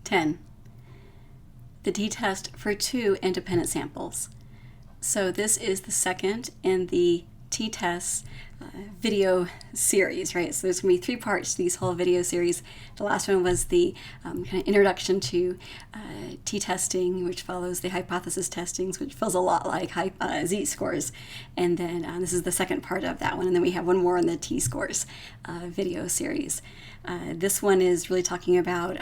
10. The t-test for 2 independent samples. So this is the second in the t-test video series, right? So there's going to be 3 parts to these whole video series. The last one was the kind of introduction to t-testing, which follows the hypothesis testings, which feels a lot like z-scores. And then this is the second part of that one. And then we have one more in the t-scores video series. This one is really talking about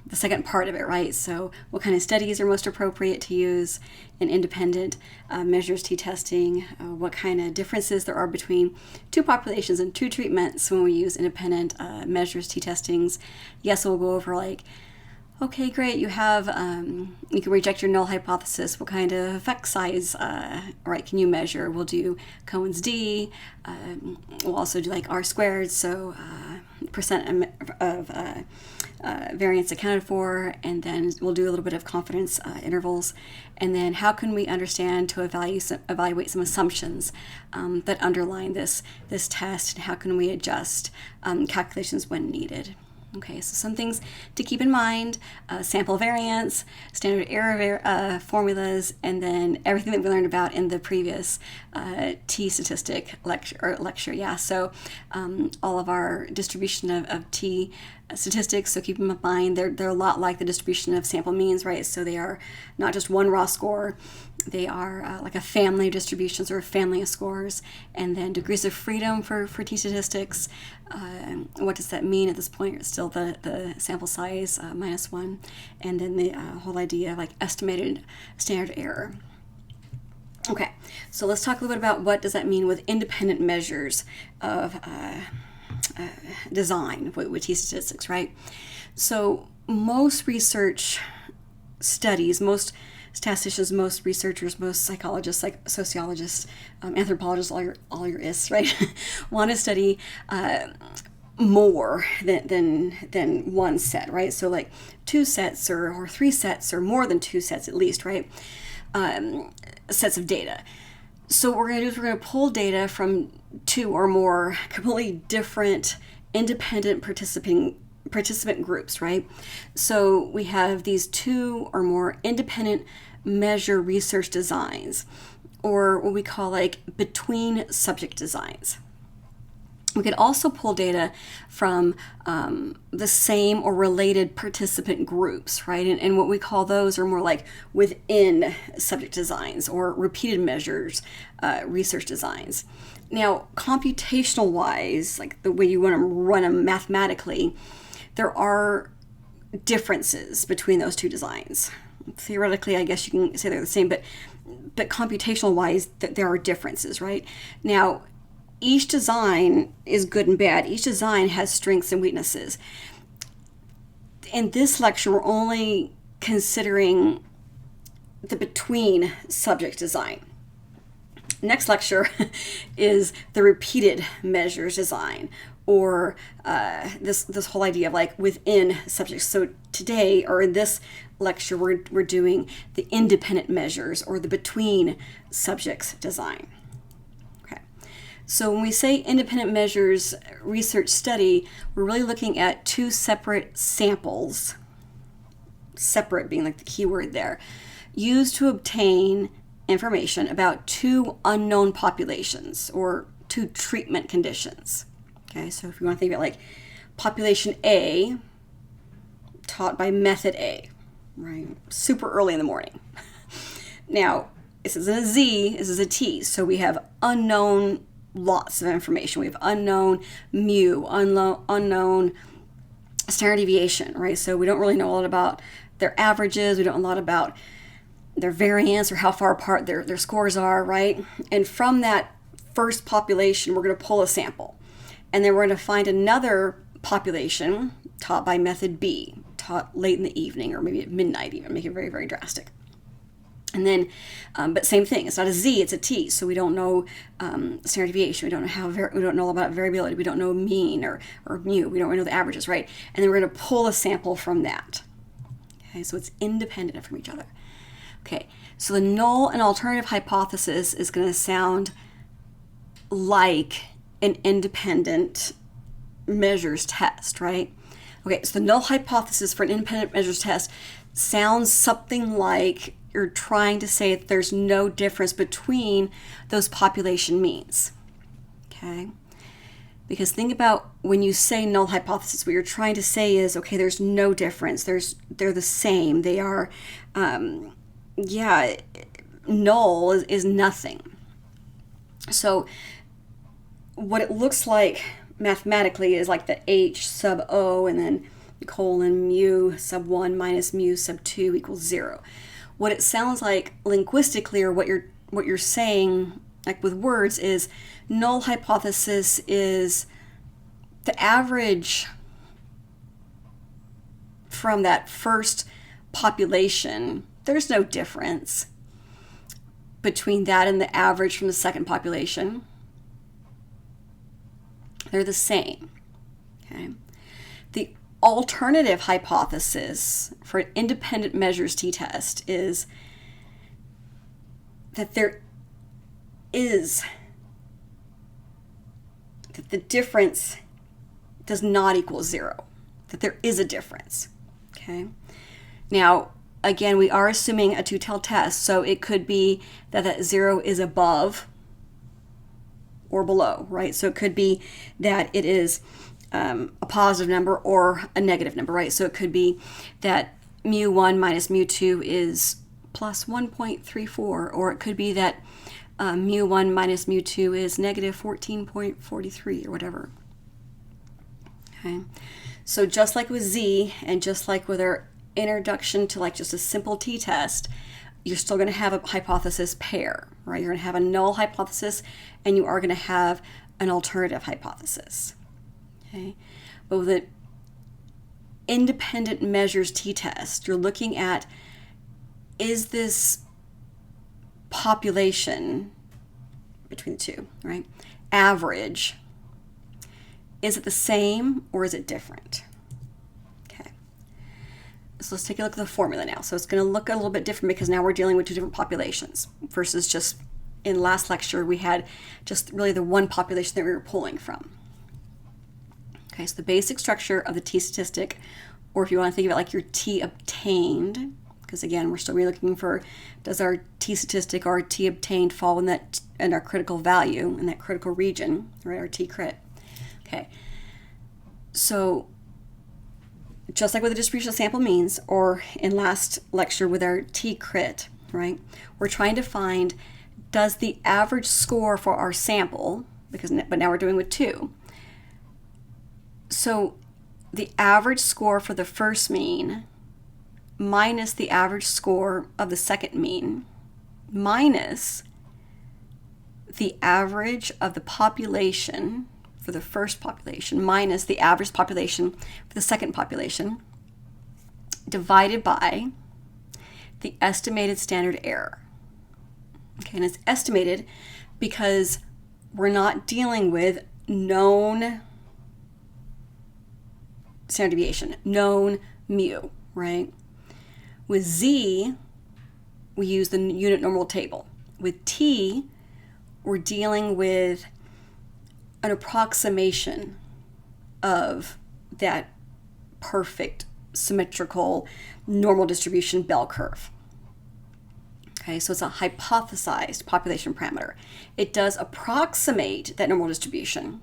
the second part of it, right? So what kind of studies are most appropriate to use in independent measures t-testing, what kind of differences there are between 2 populations and 2 treatments when we use independent measures t-testings. Yes, we'll go over like, okay, great, you have, you can reject your null hypothesis. What kind of effect size, right, can you measure? We'll do Cohen's d. We'll also do like R squared, so percent of variance accounted for, and then we'll do a little bit of confidence intervals. And then how can we understand to evaluate some assumptions that underline this test, and how can we adjust calculations when needed? Okay, so some things to keep in mind: sample variance, standard error formulas, and then everything that we learned about in the previous t-statistic lecture. Yeah, so all of our distribution of t statistics, so keep in mind they're a lot like the distribution of sample means, right? So they are not just one raw score, they are like a family of distributions or a family of scores. And then degrees of freedom for t-statistics. What does that mean at this point? It's still the sample size -1, and then the whole idea of like estimated standard error. Okay, so let's talk a little bit about what does that mean with independent measures of design with t-statistics, right? So most research studies, most statisticians, most researchers, most psychologists, like sociologists, anthropologists, all your ists, right, want to study more than one set, right? So like 2 sets or 3 sets or more than 2 sets at least, right? Sets of data. So what we're going to do is we're going to pull data from 2 or more completely different independent participant groups, right? So we have these 2 or more independent measure research designs, or what we call like between subject designs. We could also pull data from the same or related participant groups, right? And what we call those are more like within subject designs or repeated measures research designs. Now, computational-wise, like the way you want to run them mathematically, there are differences between those 2 designs. Theoretically, I guess you can say they're the same, but computational-wise, there are differences, right? Now, each design is good and bad. Each design has strengths and weaknesses. In this lecture, we're only considering the between subject design. Next lecture is the repeated measures design, or this whole idea of like within subjects. So today, or in this lecture, we're doing the independent measures or the between subjects design. So when we say independent measures research study, we're really looking at 2 separate samples, separate being like the key word there, used to obtain information about 2 unknown populations or 2 treatment conditions. Okay, so if you want to think about like population A taught by method A, right? Super early in the morning. Now, this isn't a Z, this is a T, so we have unknown lots of information. We have unknown mu, unknown standard deviation, right? So we don't really know a lot about their averages. We don't know a lot about their variance or how far apart their scores are, right? And from that first population, we're going to pull a sample. And then we're going to find another population taught by method B, taught late in the evening or maybe at midnight even, make it very, very drastic. And then, but same thing, it's not a Z, it's a T, so we don't know standard deviation, we don't know we don't know about variability, we don't know mean or mu, we don't really know the averages, right? And then we're going to pull a sample from that. Okay, so it's independent from each other. Okay, so the null and alternative hypothesis is going to sound like an independent measures test, right? Okay, so the null hypothesis for an independent measures test sounds something like you're trying to say that there's no difference between those population means. Okay? Because think about when you say null hypothesis, what you're trying to say is, okay, there's no difference. They're the same. They are, null is nothing. So what it looks like mathematically is like the H sub O and then colon mu sub 1 minus mu sub 2 equals 0. What it sounds like linguistically, or what you're saying, like with words, is null hypothesis is the average from that first population. There's no difference between that and the average from the second population. They're the same. Okay. The alternative hypothesis for an independent measures t-test is that the difference does not equal 0, that there is a difference. Okay. Now, again, we are assuming a two-tailed test, so it could be that 0 is above or below, right? So it could be that it is a positive number or a negative number, right? So it could be that mu1 minus mu2 is plus 1.34, or it could be that mu1 minus mu2 is negative 14.43 or whatever. Okay, so just like with Z and just like with our introduction to like just a simple t-test, you're still going to have a hypothesis pair, right? You're going to have a null hypothesis and you are going to have an alternative hypothesis. Okay, but with an independent measures t-test, you're looking at, is this population between the two, right? Average, is it the same or is it different? Okay, so let's take a look at the formula now. So it's going to look a little bit different because now we're dealing with two different populations versus just in last lecture we had just really the one population that we were pulling from. Okay, so the basic structure of the t-statistic, or if you want to think of it like your t-obtained, because again, we're still really looking for, does our t-statistic or our t-obtained fall in our critical value, in that critical region, right, our t-crit. Okay, so just like with the distribution of sample means, or in last lecture with our t-crit, right, we're trying to find, does the average score for our sample, but now we're doing with two, so the average score for the first mean minus the average score of the second mean minus the average of the population for the first population minus the average population for the second population divided by the estimated standard error. Okay, and it's estimated because we're not dealing with known standard deviation, known mu, right? With Z, we use the unit normal table. With T, we're dealing with an approximation of that perfect symmetrical normal distribution bell curve. Okay, so it's a hypothesized population parameter. It does approximate that normal distribution,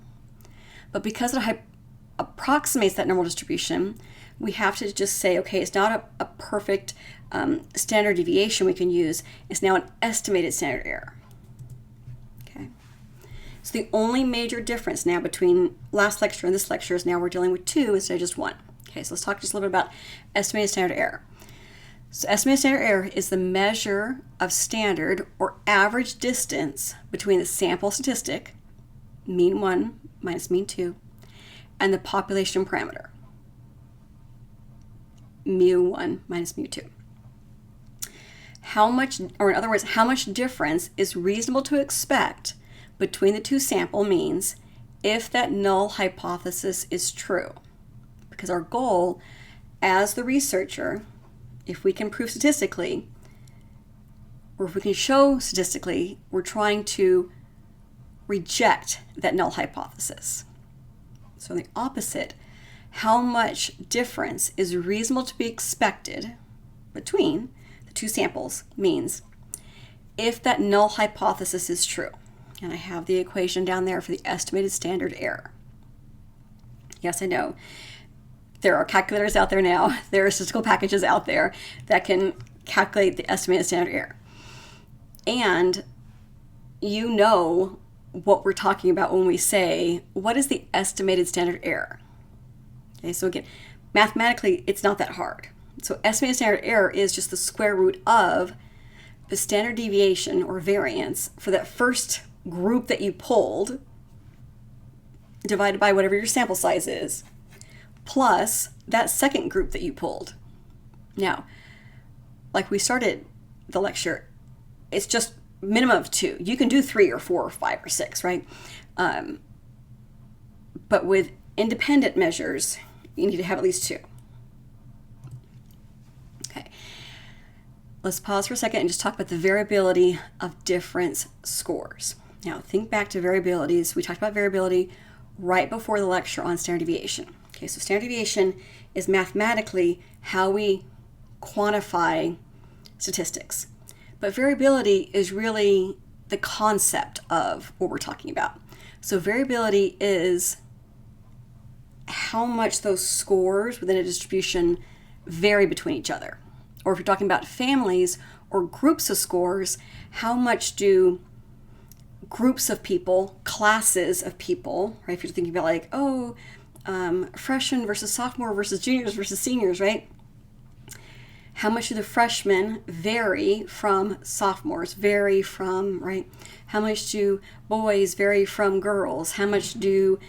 but because it approximates that normal distribution, we have to just say, okay, it's not a perfect standard deviation we can use. It's now an estimated standard error. Okay. So the only major difference now between last lecture and this lecture is now we're dealing with two instead of just one. Okay, so let's talk just a little bit about estimated standard error. So estimated standard error is the measure of standard or average distance between the sample statistic, mean 1 minus mean 2, and the population parameter, mu1 minus mu2. How much, or in other words, how much difference is reasonable to expect between the two sample means if that null hypothesis is true? Because our goal as the researcher, if we can prove statistically, or if we can show statistically, we're trying to reject that null hypothesis. So the opposite, how much difference is reasonable to be expected between the two samples means if that null hypothesis is true. And I have the equation down there for the estimated standard error. Yes, I know. There are calculators out there now. There are statistical packages out there that can calculate the estimated standard error. And you know what we're talking about when we say, what is the estimated standard error? Okay, so again, mathematically, it's not that hard. So estimated standard error is just the square root of the standard deviation or variance for that first group that you pulled divided by whatever your sample size is, plus that second group that you pulled. Now, like we started the lecture, it's just minimum of 2. You can do 3 or 4 or 5 or 6, right? But with independent measures, you need to have at least 2. Okay. Let's pause for a second and just talk about the variability of difference scores. Now, think back to variabilities. We talked about variability right before the lecture on standard deviation. Okay, so standard deviation is mathematically how we quantify statistics. But variability is really the concept of what we're talking about. So variability is how much those scores within a distribution vary between each other. Or if you're talking about families or groups of scores, how much do groups of people, classes of people, right? If you're thinking about like, freshmen versus sophomore versus juniors versus seniors, right? How much do the freshmen vary from sophomores, vary from, right? How much do boys vary from girls? How much do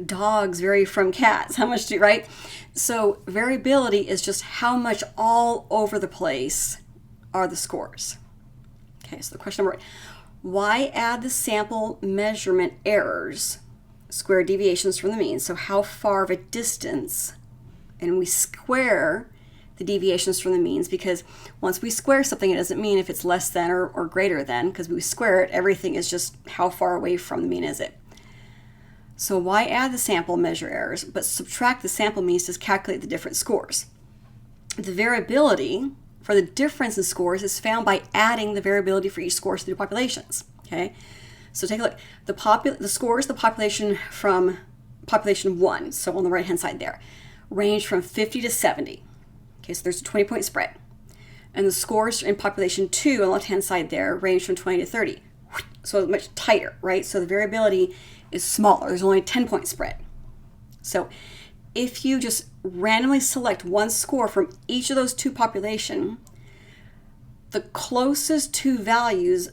dogs vary from cats? How much do, right? So variability is just how much all over the place are the scores. Okay, so the question number 1, why add the sample measurement errors, square deviations from the mean? So how far of a distance, and we square the deviations from the means, because once we square something, it doesn't mean if it's less than or greater than, because we square it, everything is just how far away from the mean is it. So why add the sample measure errors, but subtract the sample means to calculate the different scores? The variability for the difference in scores is found by adding the variability for each score to the populations. Okay, so take a look. The scores, the population from population 1, so on the right hand side there, range from 50 to 70. Okay, so there's a 20-point spread. And the scores in population 2 on the left hand side there range from 20 to 30. So it's much tighter, right? So the variability is smaller. There's only a 10-point spread. So if you just randomly select one score from each of those two populations, the closest two values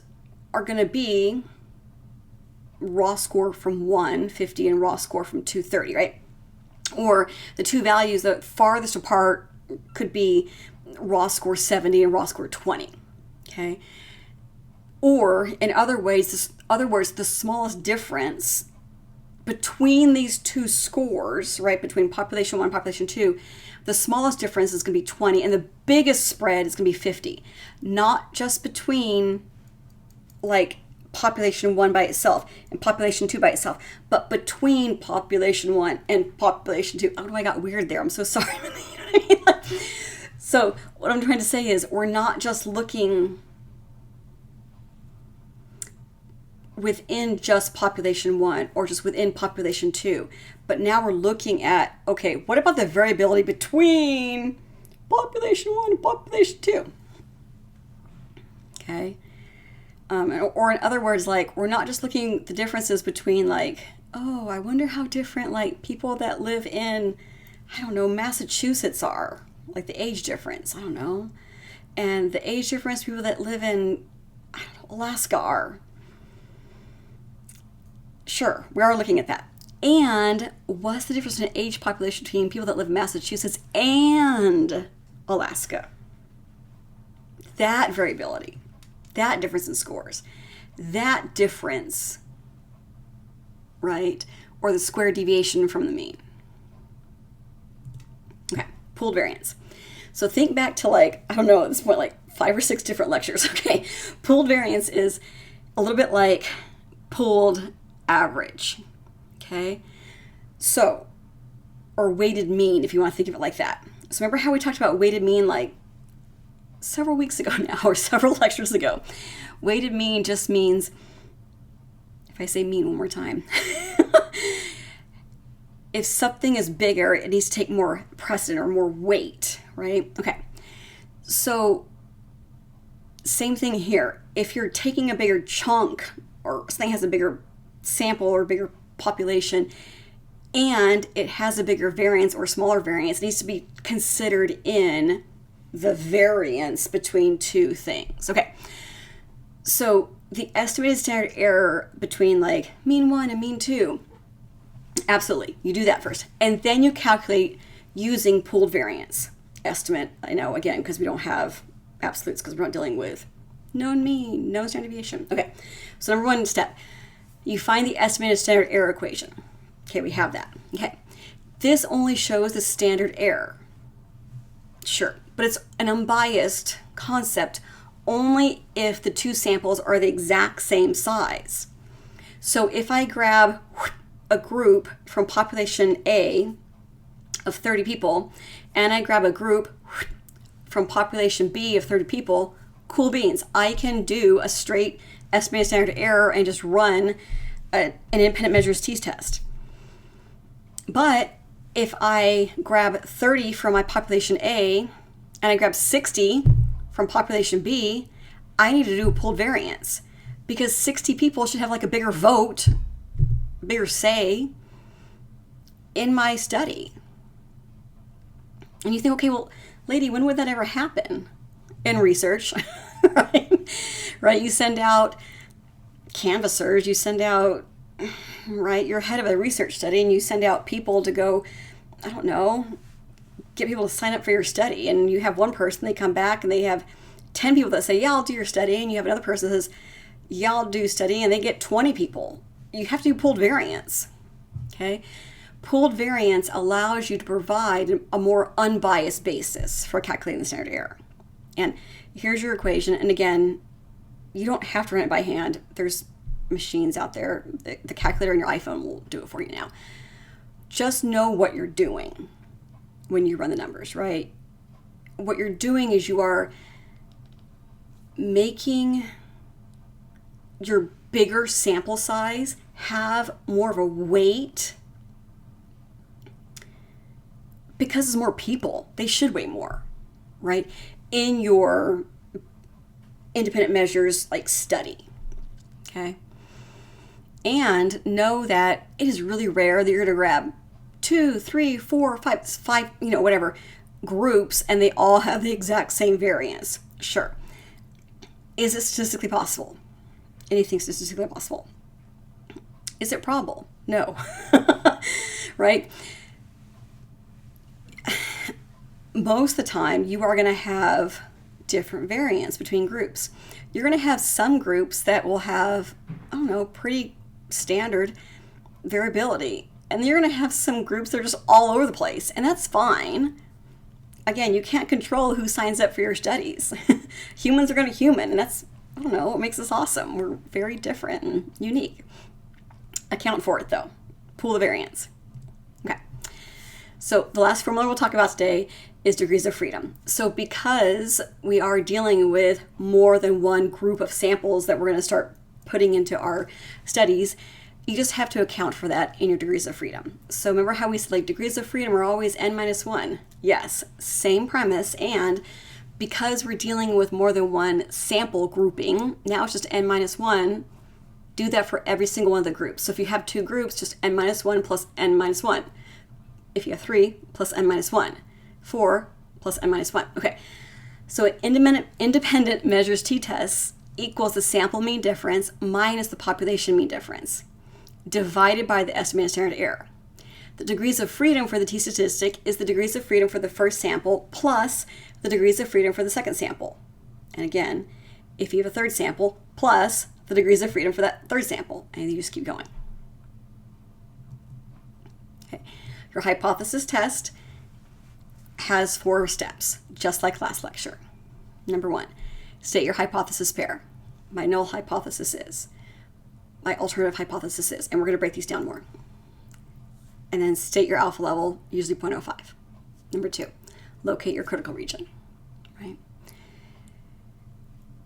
are going to be raw score from 1, 50, and raw score from 2, 30, right? Or the two values that farthest apart could be raw score 70 and raw score 20, okay? Or in other words, the smallest difference between these two scores, right, between population 1 and population 2, the smallest difference is going to be 20, and the biggest spread is going to be 50. Not just between, like, population 1 by itself and population 2 by itself, but between population 1 and population 2. Oh, I got weird there. I'm so sorry. You know what I mean? So what I'm trying to say is we're not just looking within just population 1 or just within population 2, but now we're looking at, okay, what about the variability between population 1 and population 2? Okay. Or in other words, like, we're not just looking at the differences between, like, oh, I wonder how different, like, people that live in, I don't know, Massachusetts are, like the age difference, I don't know, and the age difference people that live in, I don't know, Alaska are. Sure, we are looking at that. And what's the difference in age population between people that live in Massachusetts and Alaska? That variability, that difference in scores, that difference, right? Or the square deviation from the mean. Okay, pooled variance. So think back to, like, I don't know, at this point, like 5 or 6 different lectures, okay? Pooled variance is a little bit like pooled average, okay? So or weighted mean, if you want to think of it like that. So remember how we talked about weighted mean like several weeks ago now, or several lectures ago. Weighted mean just means, if I say mean one more time, if something is bigger, it needs to take more precedent or more weight, right? Okay. So same thing here. If you're taking a bigger chunk or something has a bigger sample or bigger population and it has a bigger variance or smaller variance, it needs to be considered in the variance between two things. Okay. So the estimated standard error between like mean 1 and mean 2, absolutely, you do that first. And then you calculate using pooled variance estimate. I know, again, because we don't have absolutes because we're not dealing with known mean, known standard deviation. Okay, so number one step, you find the estimated standard error equation. Okay, we have that. Okay, this only shows the standard error. Sure, but it's an unbiased concept only if the two samples are the exact same size. So if I grab a group from population A of 30 people and I grab a group from population B of 30 people, cool beans. I can do a straight estimated standard error and just run an independent measures t-test. But if I grab 30 from my population A and I grab 60 from population B, I need to do a pooled variance because 60 people should have like a bigger vote, bigger say in my study. And you think, okay, well, lady, when would that ever happen in research? Right? You send out canvassers, you send out, right, you're head of a research study and you send out people to go, I don't know, get people to sign up for your study. And you have one person, they come back and they have 10 people that say, yeah, I'll do your study. And you have another person that says, yeah, I'll do study. And they get 20 people. You have to do pooled variance. Okay? Pooled variance allows you to provide a more unbiased basis for calculating the standard error. And here's your equation. And again, you don't have to run it by hand. There's machines out there. The calculator on your iPhone will do it for you now. Just know what you're doing when you run the numbers, right? What you're doing is you are making your bigger sample size have more of a weight because there's more people. They should weigh more, right? In your independent measures like study, okay? And know that it is really rare that you're going to grab 2, 3, 4, 5, whatever groups and they all have the exact same variance. Sure. Is it statistically possible? Anything statistically possible. Is it probable? No. Right? Most of the time, you are going to have different variance between groups. You're going to have some groups that will have, pretty standard variability. And you're going to have some groups that are just all over the place. And that's fine. Again, you can't control who signs up for your studies. Humans are going to human. And that's, what makes us awesome. We're very different and unique. Account for it, though. Pool the variance. Okay. So the last formula we'll talk about today is degrees of freedom. So because we are dealing with more than one group of samples that we're going to start putting into our studies, you just have to account for that in your degrees of freedom. So remember how we said like degrees of freedom are always n-1? Yes, same premise. And because we're dealing with more than one sample grouping, now it's just n-1. Do that for every single one of the groups. So if you have two groups, just n-1 plus n-1. If you have 3, plus n-1. 4 plus n-1. Okay, so an independent measures t-test equals the sample mean difference minus the population mean difference divided by the estimated standard error. The degrees of freedom for the t-statistic is the degrees of freedom for the first sample plus the degrees of freedom for the second sample. And again, if you have a third sample, plus the degrees of freedom for that third sample. And you just keep going. Okay. Your hypothesis test has 4 steps, just like last lecture. Number 1, state your hypothesis pair. My null hypothesis is. My alternative hypothesis is. And we're going to break these down more. and then state your alpha level, usually 0.05. Number 2, locate your critical region, right?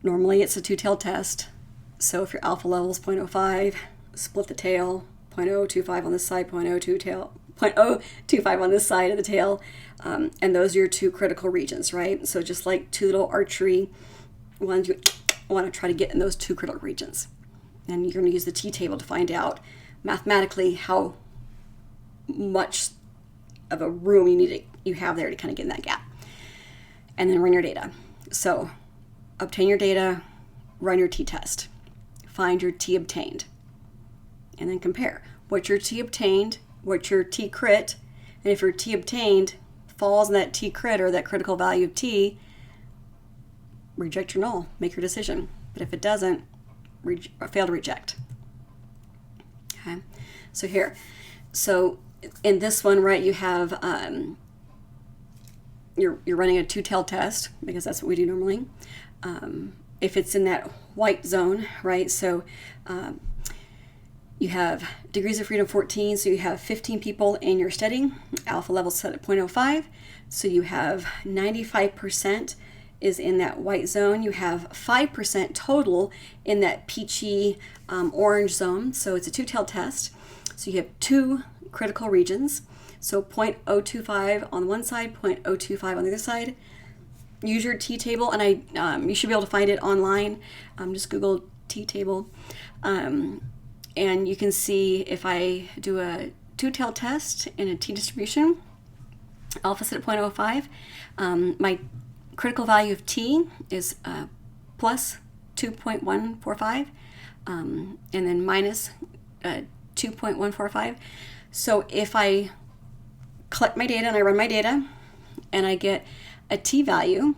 Normally it's a two-tailed test. So if your alpha level is 0.05, split the tail, 0.025 on this side, 0.025 on this side of the tail, and those are your 2 critical regions, right? So just like 2 little archery ones, you want to try to get in those 2 critical regions. And you're going to use the t-table to find out mathematically how much of a room you have there to kind of get in that gap. And then run your data. So obtain your data, run your t-test, find your t-obtained, and then compare. What's your t-obtained, what's your t-crit, and if your t-obtained falls in that t-crit or that critical value of t, reject your null, make your decision. But if it doesn't, fail to reject. Okay, so here, so in this one, right, you have you're running a two-tailed test because that's what we do normally. If it's in that white zone, right, so you have degrees of freedom 14, so you have 15 people in your study, alpha level set at 0.05, so you have 95% is in that white zone. You have 5% total in that peachy orange zone. So it's a two-tailed test. So you have 2 critical regions. So 0.025 on one side, 0.025 on the other side. Use your t-table, and you should be able to find it online. Just Google t-table. And you can see if I do a two-tailed test in a t-distribution, alpha set at 0.05, my critical value of t is plus 2.145, and then minus 2.145. So if I collect my data and I run my data and I get a t value,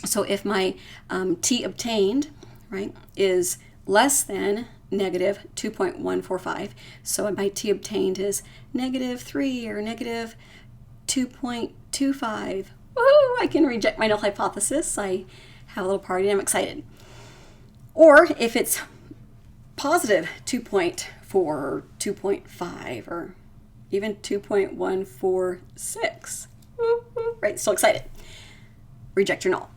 so if my t obtained, right, is less than negative 2.145, so my t obtained is negative 3 or negative 2.25, woohoo, I can reject my null hypothesis. I have a little party and I'm excited. Or if it's positive 2.4 or 2.5 or even 2.146, right, still excited. Reject your null.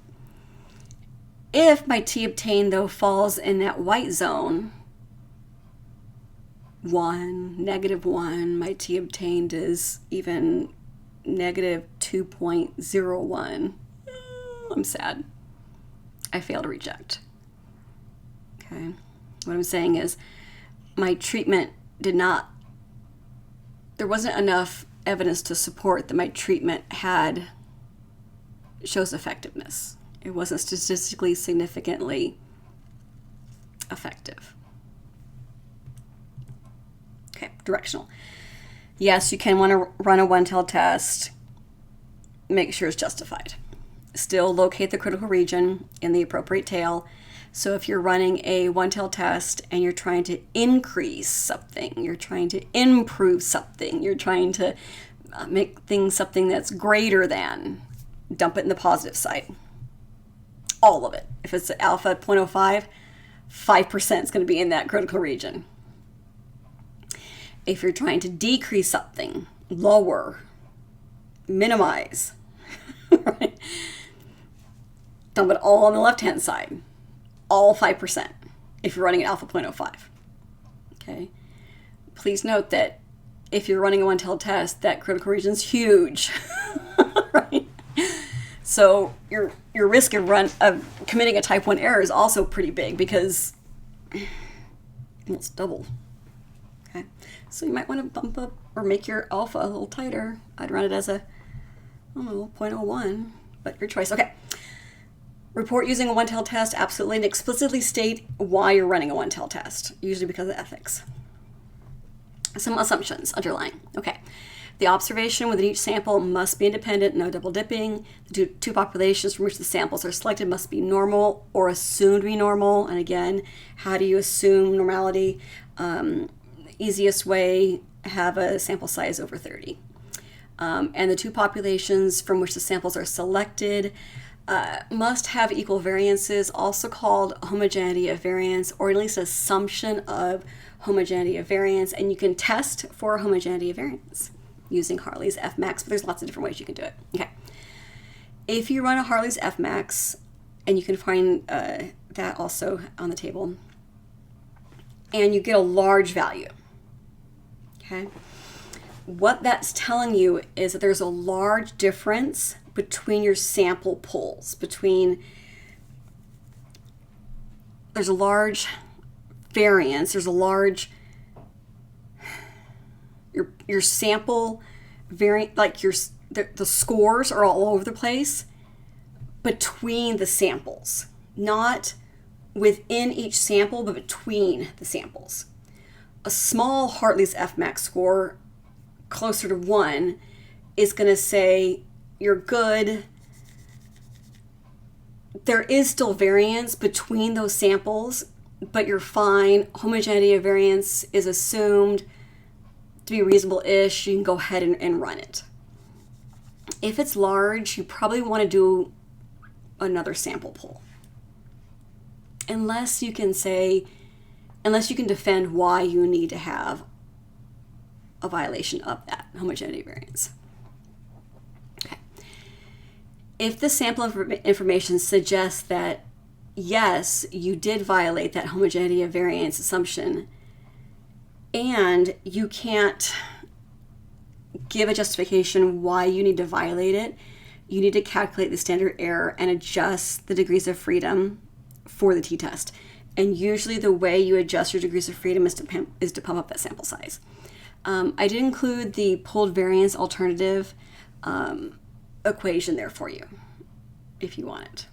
If my t obtained, though, falls in that white zone, 1, negative 1, my t obtained is even negative 2.01. I'm sad. I fail to reject. Okay. What I'm saying is my treatment there wasn't enough evidence to support that my treatment shows effectiveness. It wasn't statistically significantly effective. Okay, directional. Yes, you can want to run a one-tailed test. Make sure it's justified. Still locate the critical region in the appropriate tail. So if you're running a one-tailed test and you're trying to increase something, you're trying to improve something, you're trying to make things something that's greater than, dump it in the positive side. All of it. If it's alpha 0.05, 5% is going to be in that critical region. If you're trying to decrease something, lower, minimize, right? Dump it all on the left-hand side, all 5%, if you're running an alpha 0.05. Okay. Please note that if you're running a one-tailed test, that critical region is huge, right? So your risk of committing a type 1 error is also pretty big because it's double. Okay. So you might want to bump up or make your alpha a little tighter. I'd run it as a, 0.01, but your choice. Okay. Report using a one-tailed test, absolutely, and explicitly state why you're running a one-tailed test, usually because of ethics. Some assumptions underlying. Okay. The observation within each sample must be independent, no double dipping. The two populations from which the samples are selected must be normal or assumed to be normal. And again, how do you assume normality? Easiest way, have a sample size over 30. And the two populations from which the samples are selected must have equal variances, also called homogeneity of variance, or at least assumption of homogeneity of variance. And you can test for homogeneity of variance using Hartley's Fmax, but there's lots of different ways you can do it. Okay. If you run a Hartley's Fmax, and you can find that also on the table, and you get a large value, okay, what that's telling you is that there's a large difference between your sample pools, there's a large variance, there's a large, your sample variant, like the scores are all over the place between the samples, not within each sample, but between the samples. A small Hartley's Fmax score closer to 1 is going to say you're good. There is still variance between those samples, but you're fine. Homogeneity of variance is assumed to be reasonable-ish. You can go ahead and run it. If it's large, you probably want to do another sample pool. Unless you can defend why you need to have a violation of that homogeneity variance. Okay. If the sample information suggests that, yes, you did violate that homogeneity of variance assumption, and you can't give a justification why you need to violate it, you need to calculate the standard error and adjust the degrees of freedom for the t-test. And usually the way you adjust your degrees of freedom is to pump up that sample size. I did include the pooled variance alternative equation there for you, if you want it.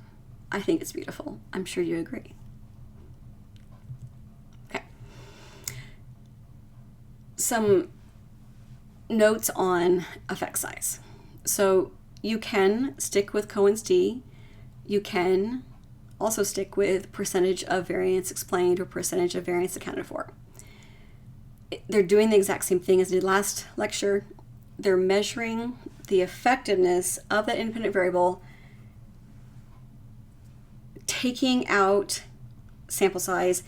I think it's beautiful. I'm sure you agree. Okay. Some notes on effect size. So you can stick with Cohen's d. You can also stick with percentage of variance explained or percentage of variance accounted for. They're doing the exact same thing as they did last lecture. They're measuring the effectiveness of that independent variable, taking out sample size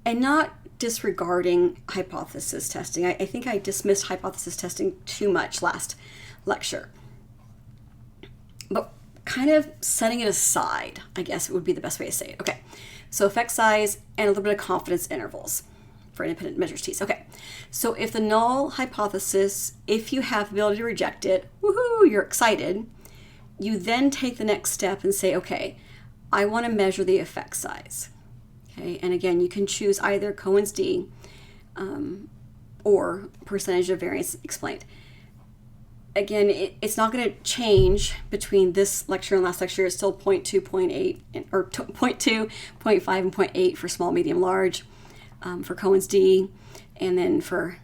and not disregarding hypothesis testing. I think I dismissed hypothesis testing too much last lecture. But kind of setting it aside, I guess it would be the best way to say it. Okay, so effect size and a little bit of confidence intervals for independent measures T's. Okay, so if the null hypothesis, if you have the ability to reject it, woohoo, you're excited, you then take the next step and say, okay, I want to measure the effect size. Okay, and again, you can choose either Cohen's d or percentage of variance explained. Again, it's not going to change between this lecture and last lecture. It's still 0.2, 0.8, or 0.2, 0.5, and 0.8 for small, medium, large for Cohen's d. And then for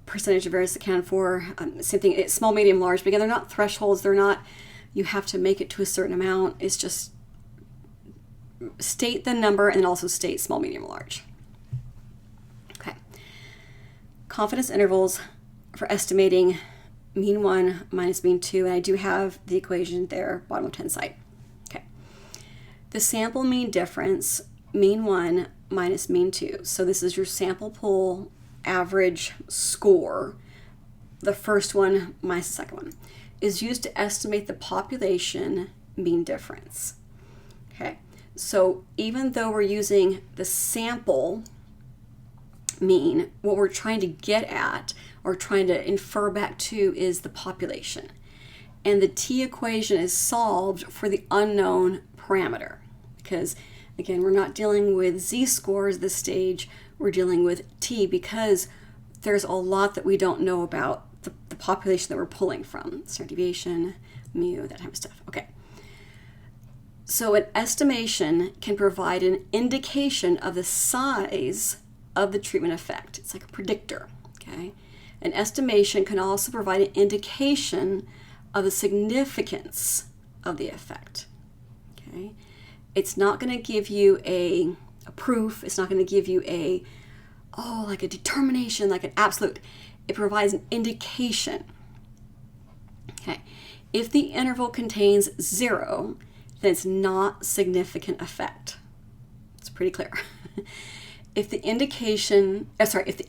percentage of variance accounted for, same thing. It's small, medium, large. But again, they're not thresholds. They're not, you have to make it to a certain amount. It's just state the number and then also state small, medium, large. Okay. Confidence intervals for estimating mean 1 minus mean 2, and I do have the equation there, bottom left-hand side. Okay. The sample mean difference, mean 1 minus mean 2. So this is your sample pool average score, the first one minus the second one, is used to estimate the population mean difference. Okay. So even though we're using the sample mean, what we're trying to get at or trying to infer back to is the population. And the t equation is solved for the unknown parameter. Because, again, we're not dealing with z-scores at this stage. We're dealing with t because there's a lot that we don't know about the population that we're pulling from. Standard deviation, mu, that type of stuff. Okay. So an estimation can provide an indication of the size of the treatment effect. It's like a predictor, okay? An estimation can also provide an indication of the significance of the effect, okay? It's not going to give you a proof. It's not going to give you like a determination, like an absolute. It provides an indication, okay? If the interval contains 0, then it's not significant effect. It's pretty clear. If the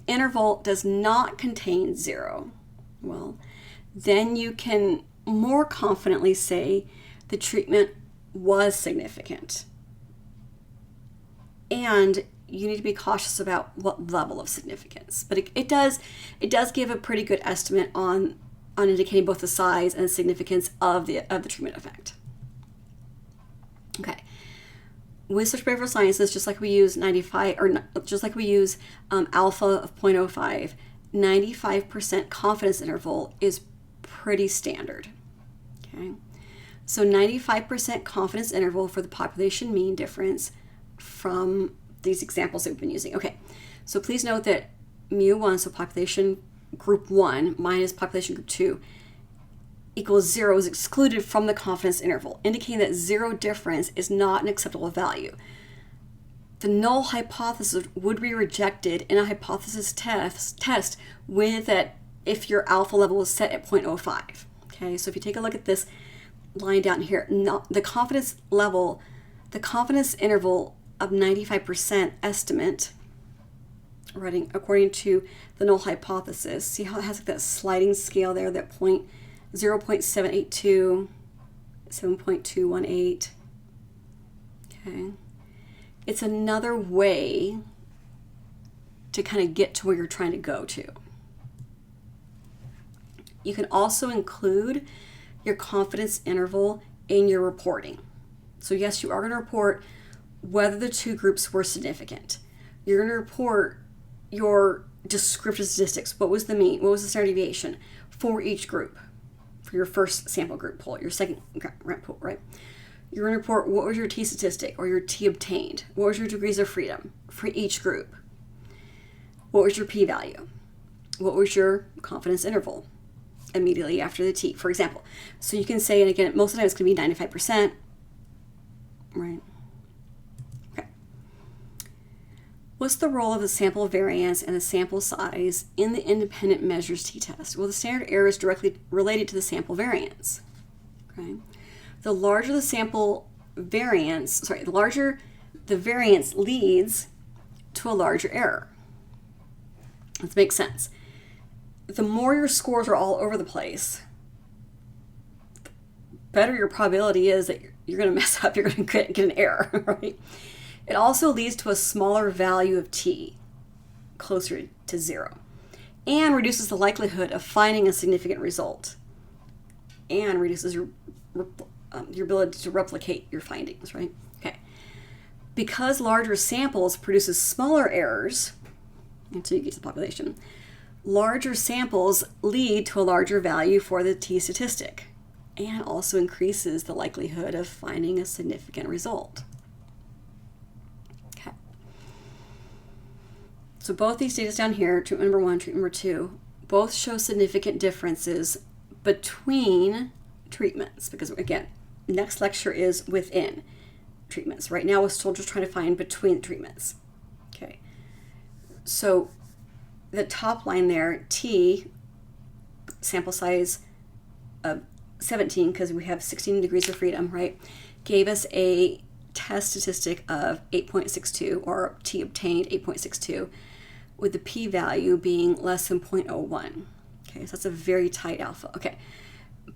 interval does not contain 0, well, then you can more confidently say the treatment was significant. And you need to be cautious about what level of significance. But it does give a pretty good estimate on indicating both the size and the significance of the treatment effect. Okay. With such behavioral sciences, just like we use alpha of 0.05, 95% confidence interval is pretty standard. Okay. So 95% confidence interval for the population mean difference from these examples that we've been using. Okay, so please note that mu1, so population group 1 minus population group 2 equals 0 is excluded from the confidence interval, indicating that 0 difference is not an acceptable value. The null hypothesis would be rejected in a hypothesis test with that if your alpha level is set at 0.05. Okay, so if you take a look at this line down here, the confidence interval of 95% estimate, writing according to the null hypothesis. See how it has like that sliding scale there, that 0.782, 7.218. Okay. It's another way to kind of get to where you're trying to go to. You can also include your confidence interval in your reporting. So yes, you are going to report whether the two groups were significant. You're going to report your descriptive statistics. What was the mean? What was the standard deviation for each group? For your first sample group pool, your second group pool, right? You're going to report what was your T statistic or your T obtained. What was your degrees of freedom for each group? What was your p-value? What was your confidence interval immediately after the T, for example? So you can say, and again, most of the time it's going to be 95%, right? What's the role of the sample variance and the sample size in the independent measures t-test? Well, the standard error is directly related to the sample variance. Okay? The larger the sample variance, the larger the variance leads to a larger error. This makes sense. The more your scores are all over the place, the better your probability is that you're going to mess up, you're going to get an error, right? It also leads to a smaller value of t, closer to 0, and reduces the likelihood of finding a significant result, and reduces your ability to replicate your findings, right? Okay. Because larger samples produces smaller errors until you get to the population, larger samples lead to a larger value for the t statistic, and also increases the likelihood of finding a significant result. So both these data down here, treatment number 1, treatment number 2, both show significant differences between treatments. Because again, next lecture is within treatments. Right now we're still just trying to find between treatments. Okay. So the top line there, T, sample size of 17, because we have 16 degrees of freedom, right, gave us a test statistic of 8.62, or T obtained 8.62, with the p-value being less than 0.01. Okay, so that's a very tight alpha. Okay,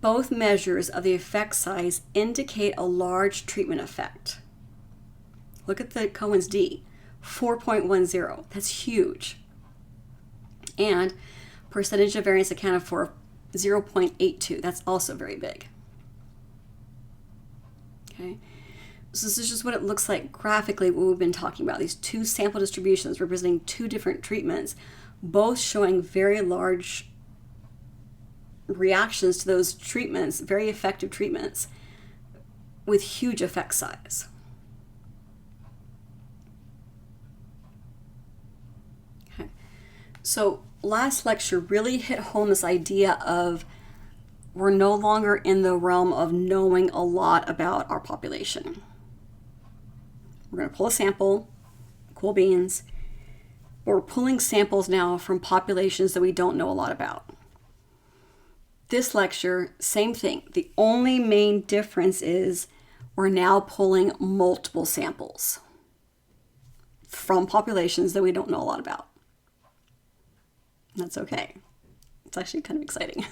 both measures of the effect size indicate a large treatment effect. Look at the Cohen's d, 4.10. That's huge. And percentage of variance accounted for 0.82. That's also very big. Okay. So this is just what it looks like graphically, what we've been talking about. These two sample distributions representing two different treatments, both showing very large reactions to those treatments, very effective treatments, with huge effect size. Okay. So last lecture really hit home this idea of we're no longer in the realm of knowing a lot about our population. We're going to pull a sample, cool beans, but we're pulling samples now from populations that we don't know a lot about. This lecture, same thing. The only main difference is we're now pulling multiple samples from populations that we don't know a lot about. That's okay. It's actually kind of exciting.